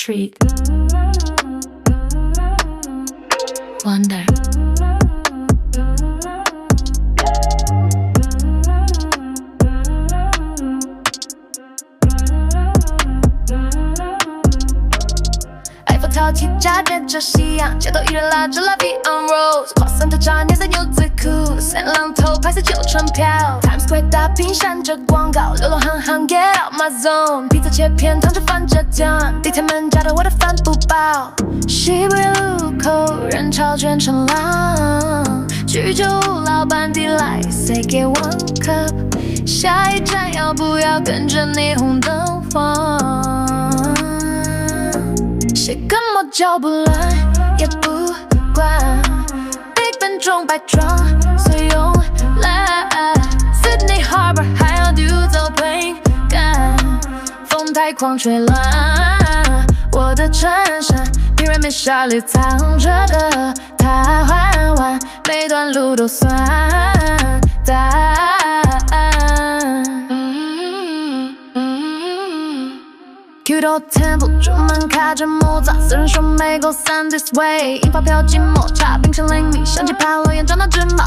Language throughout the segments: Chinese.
Street Wonder埃菲特铁架变着夕阳，街头艺人拉着拉 V on Rose， 跨森特扎年色牛仔裤，三浪头拍摄九船票 ，Times Square 大屏闪着广告，流浪汉汉 Get out my zone， 披萨切片烫着翻着酱，地铁门夹着我的饭不饱，西部路口人潮全成浪，居酒屋老板递来 ，Say get one cup， 下一站要不要跟着霓虹灯晃？谁跟我脚不乱也不管 ，Big Ben 中摆装随慵懒 ，Sydney Harbor 还要丢走plane 干，风太狂吹乱我的衬衫，平面下里藏着的他缓缓，每段路都算答案。Kyoto Temple 出门卡着木栅，私人说没够散 this way， 印发票寂寞茶，冰淇淋米，相机拍落眼妆到直毛。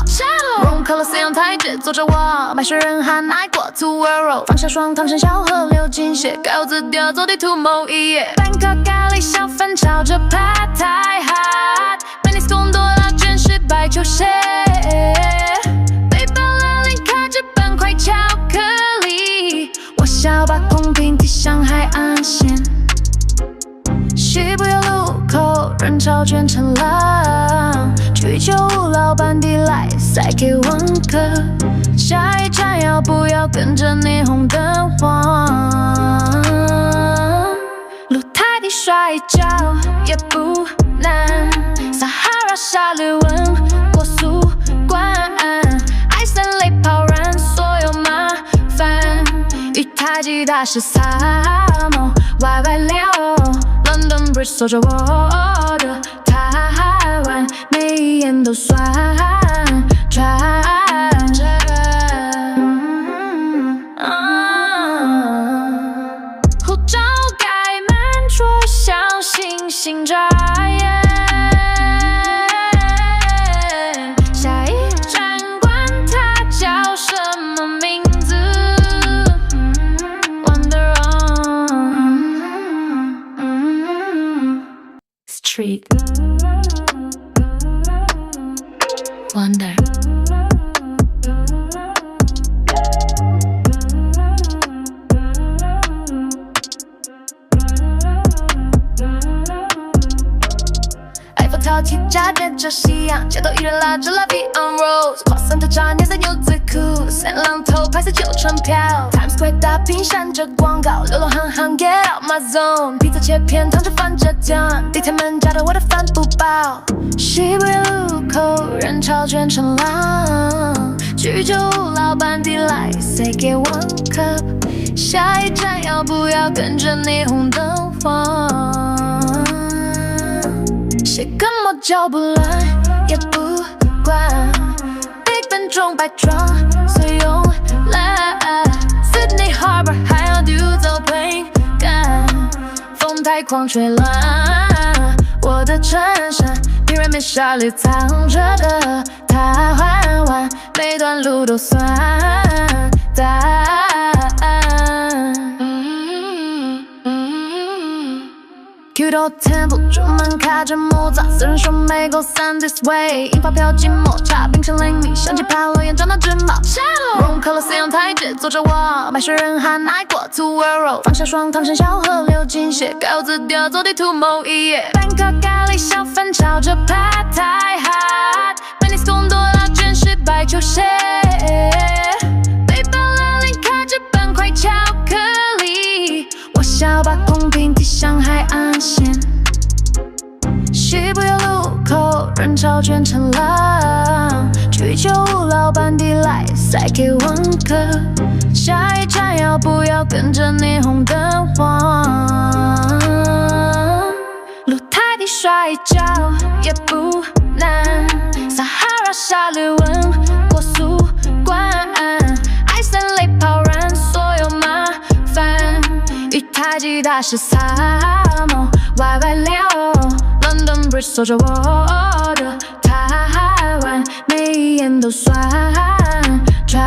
Room 可乐四阳台阶坐着我，买水人喊爱过 to world， 放下双糖生小河流进血，改我字调走地图某一页。Bangkok 咖喱小贩炒着 Pad Thai hot， Venice 贡多拉卷式白球鞋，背包拉链卡着半块巧克力，我想要把空瓶提向海岸线。西部有路口人潮全成浪，居酒屋老板递来再给1颗，下一站要不要跟着霓虹灯晃？露台地摔一跤也不难，撒哈拉沙律温过速关，爱森雷泡燃所有麻烦，一台吉他是萨摩歪歪溜 London Bridge 锁着我的台湾，每一眼都算穿着护照盖满桌像星星眨眼，下一站管它叫什么名字 Wonder on Street Wonder埃菲特铁架变着夕阳，街头艺人拉着拉 V on Rose， 跨森特扎年色牛仔裤，三浪头拍摄九船票 ，Times Square 大屏闪着广告，流浪汉汉 Get out my zone， 披萨切片烫着翻着酱，地铁门夹着我的饭不饱，西部路口人潮全成浪，居酒屋老板递来 ，Say get one cup， 下一站要不要跟着霓虹灯晃？谁跟我脚不乱也不管 ，Big Ben 中摆装随慵懒 ，Sydney Harbor 还要丢走plane干，风太狂吹乱我的衬衫，平面下里藏着的他缓缓，每段路都算答案。Kyoto Temple 出门卡着木栅，私人说没够散 this way， 印发票寂寞茶，冰淇淋米，相机拍落眼妆到直毛。Room 可乐四阳台阶坐着我，买水人喊爱过 to world， 放下双糖生小河流进血，改我字调走地图某一页。Bangkok 咖喱小贩炒着 Pad Thai hot， Venice 贡多拉卷式白球鞋，背包拉链卡着半块巧克力，我想要把空瓶提向海岸线。西部有路口人潮全成浪，居酒屋老板递来再给1颗，下一站要不要跟着霓虹灯晃？露台地摔一跤也不难，撒哈拉沙律温过速关，爱森雷泡燃所有麻烦，一台吉他是萨摩守着我的台湾，每一眼都算穿。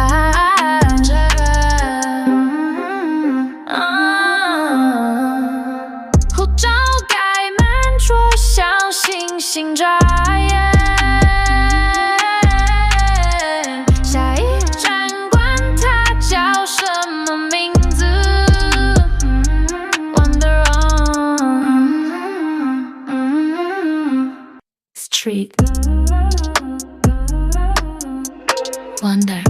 护照盖满戳像星星眨眼。下一站管它叫什么名字 ？Wonder on Street Wonder。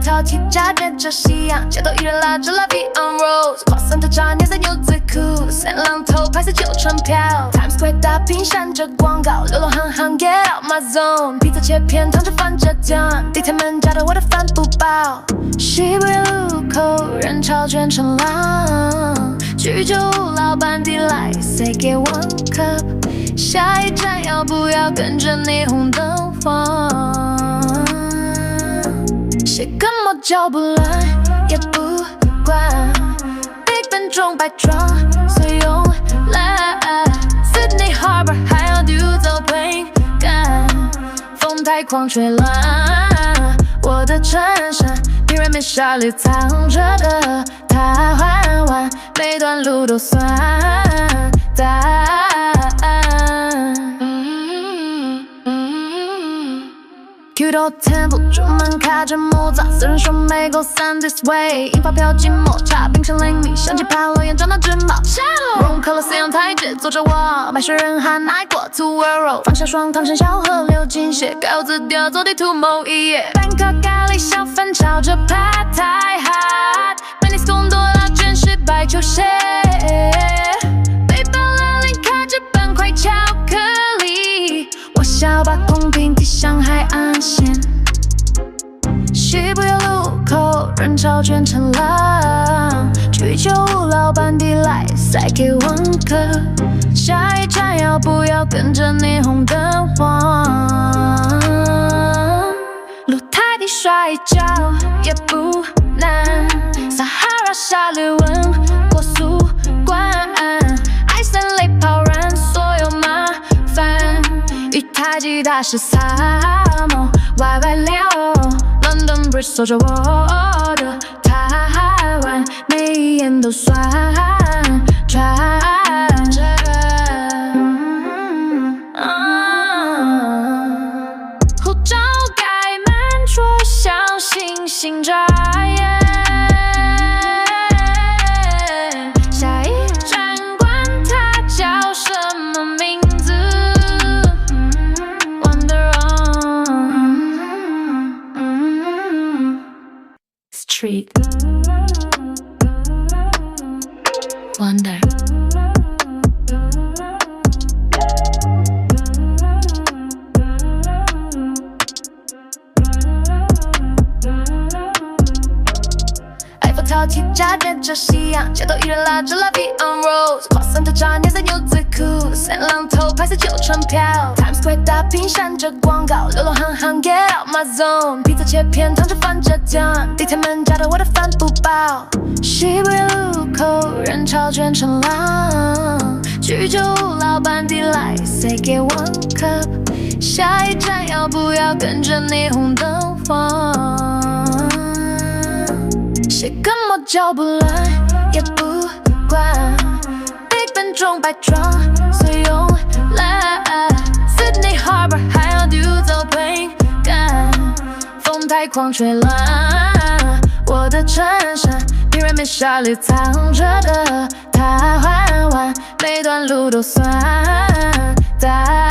跳起架着着夕阳，街头艺人拉着拉 V on Rose， 跨森特扎年色牛仔裤，三浪头拍摄旧船票 ，Times Square 大屏闪着广告，流浪汉汉 Get out my zone， 披萨切片烫着番茄酱，地铁门夹着我的帆布包，西北路口人潮卷成浪，居酒屋老板递来 Say get one cup， 下一站要不要跟着霓虹灯晃？写个魔脚不乱，也不管 Big Ben 中摆装，随用来 Sydney Harbor 还要丢走 plane 干，风太狂吹乱我的衬衫，平原面纱里藏着的台湾，每段路都算答案。Q 到 Temple 出门开着木栅，私人说没够散 This way， 樱花飘进抹茶，冰淇淋里香气爬落眼，长到直毛。融合了四样台阶，坐着我，白雪人喊爱过 To World， 放下双糖生小河流进血，稿子掉走地图某一页。Bangkok 咖喱小贩炒着 Pad Thai Hot， Venice 贡多拉卷式白球鞋，背包拉链开着半块巧克力，我想把空瓶递向海岸线。西部有路口人潮卷成浪，居酒屋老板递来再给one cup，下一站要不要跟着霓虹灯晃？露台底摔一跤也不难，撒哈拉沙粒温过速关，艾森雷泡燃所有麻烦，与太极大师萨摩歪歪聊。London Bridge 守着我的台湾，每一眼都算穿。护照盖满戳像星星眨眼，下一站管它叫什么名字 Wonder on Street Wonder。跳起架着着夕阳，街头艺人拉着拉 V on Rose， 跨森特扎年色牛仔裤，三浪头拍摄旧船票 ，Times Square 大屏闪着广告，流浪汉喊 Get out my zone， 披萨切片烫着番茄酱，地铁门夹着我的帆布包，西北路口人潮卷成浪，居酒屋老板递来 Say get one cup， 下一站要不要跟着霓虹灯晃？写个魔脚不乱，也不管 Big Ben 中摆装，随用来 Sydney Harbor 还要丢走 plane 干，风太狂吹乱我的衬衫，平原面纱里藏着的台湾，每段路都算答案。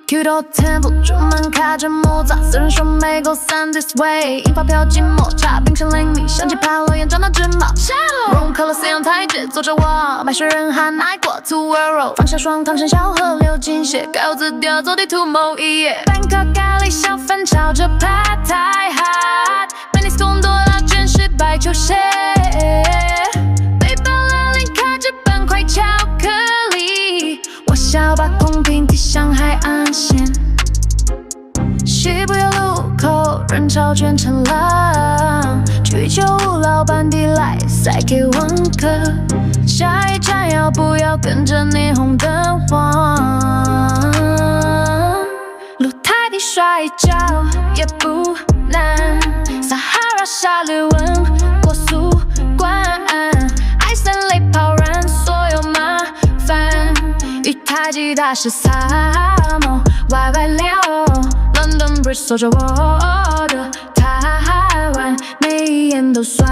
Q 到 Temple 出门开着木栅，私人说没够散 This way， 樱花飘进抹茶，冰淇淋里香气爬落眼，长到直毛。融合了四样台阶，坐着我，白雪人喊爱过 To World， 放下双糖生小河流进血，稿子掉走地图某一页。Bangkok 咖喱小贩炒着 Pad Thai Hot， Venice 贡多拉卷式白球鞋，背包拉链开着半块巧克力，我想把空瓶像海岸线。西部有路口，人潮卷成浪，居酒屋老板递来塞给问客，下一站要不要跟着霓虹灯晃？露台底摔一跤也不难，撒哈拉沙利文过速关，艾森雷抛燃所有麻烦，一台吉他是萨摩歪歪撩。London Bridge 守着我的台湾，每一眼都算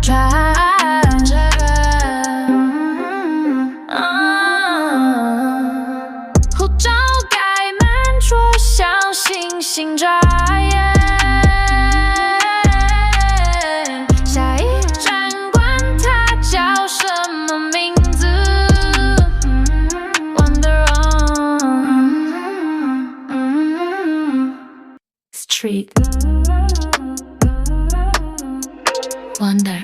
穿。护照盖满桌，像星星眨眼。下一站管它叫什么名字 ，Wonder on Street Wonder。